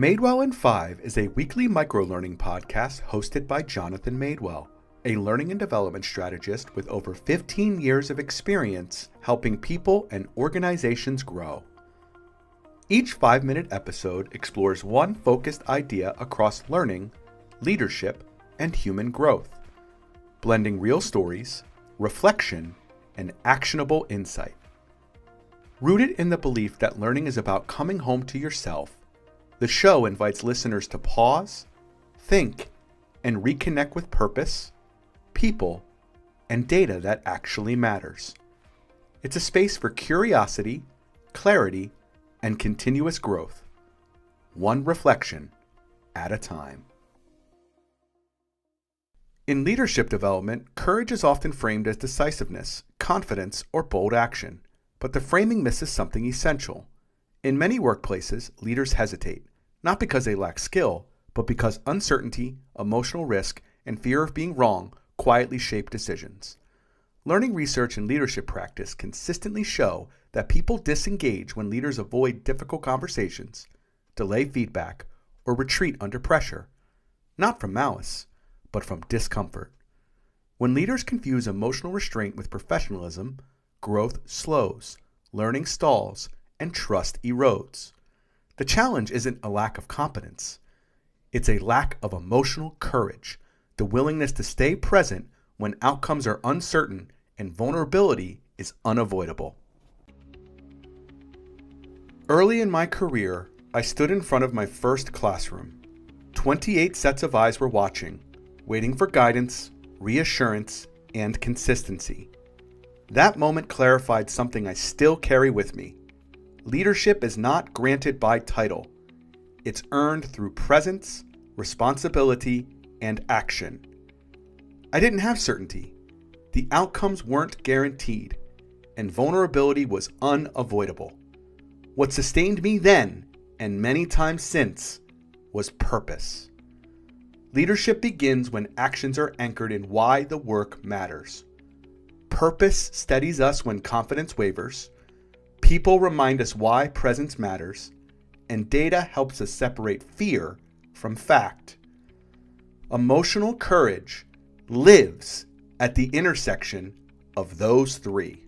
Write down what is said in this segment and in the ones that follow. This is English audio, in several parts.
Maydwell in 5 is a weekly microlearning podcast hosted by Jonathan Maydwell, a learning and development strategist with over 15 years of experience helping people and organizations grow. Each 5-minute episode explores one focused idea across learning, leadership, and human growth, blending real stories, reflection, and actionable insight. Rooted in the belief that learning is about coming home to yourself, the show invites listeners to pause, think, and reconnect with purpose, people, and data that actually matters. It's a space for curiosity, clarity, and continuous growth, one reflection at a time. In leadership development, courage is often framed as decisiveness, confidence, or bold action, but the framing misses something essential. In many workplaces, leaders hesitate, not because they lack skill, but because uncertainty, emotional risk, and fear of being wrong quietly shape decisions. Learning research and leadership practice consistently show that people disengage when leaders avoid difficult conversations, delay feedback, or retreat under pressure, not from malice, but from discomfort. When leaders confuse emotional restraint with professionalism, growth slows, learning stalls, and trust erodes. The challenge isn't a lack of competence. It's a lack of emotional courage, the willingness to stay present when outcomes are uncertain and vulnerability is unavoidable. Early in my career, I stood in front of my first classroom. 28 sets of eyes were watching, waiting for guidance, reassurance, and consistency. That moment clarified something I still carry with me. Leadership is not granted by title. It's earned through presence, responsibility, and action. I didn't have certainty. The outcomes weren't guaranteed, and vulnerability was unavoidable. What sustained me then, and many times since, was purpose. Leadership begins when actions are anchored in why the work matters. Purpose steadies us when confidence wavers, people remind us why presence matters, and data helps us separate fear from fact. Emotional courage lives at the intersection of those three.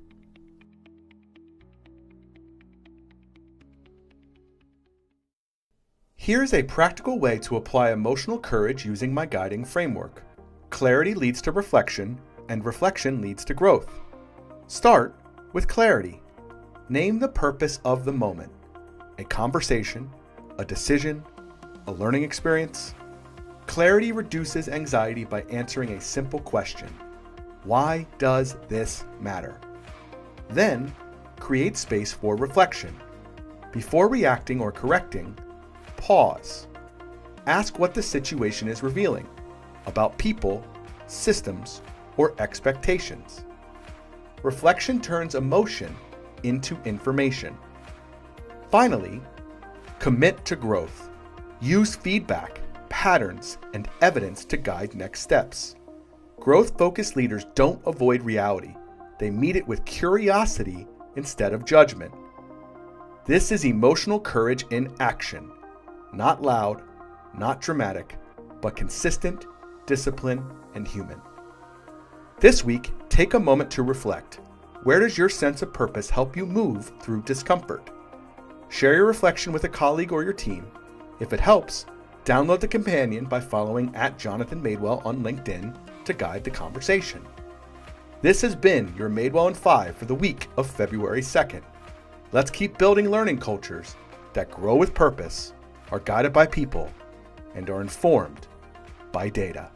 Here's a practical way to apply emotional courage using my guiding framework. Clarity leads to reflection, and reflection leads to growth. Start with clarity. Name the purpose of the moment. A conversation, a decision, a learning experience. Clarity reduces anxiety by answering a simple question. Why does this matter? Then, create space for reflection. Before reacting or correcting, pause. Ask what the situation is revealing about people, systems, or expectations. Reflection turns emotion into information. Finally, commit to growth. Use feedback, patterns, and evidence to guide next steps. Growth-focused leaders don't avoid reality. They meet it with curiosity instead of judgment. This is emotional courage in action. Not loud, not dramatic, but consistent, disciplined, and human. This week, take a moment to reflect. Where does your sense of purpose help you move through discomfort? Share your reflection with a colleague or your team. If it helps, download the companion by following @JonathanMaydwell on LinkedIn to guide the conversation. This has been your Maydwell in 5 for the week of February 2nd. Let's keep building learning cultures that grow with purpose, are guided by people, and are informed by data.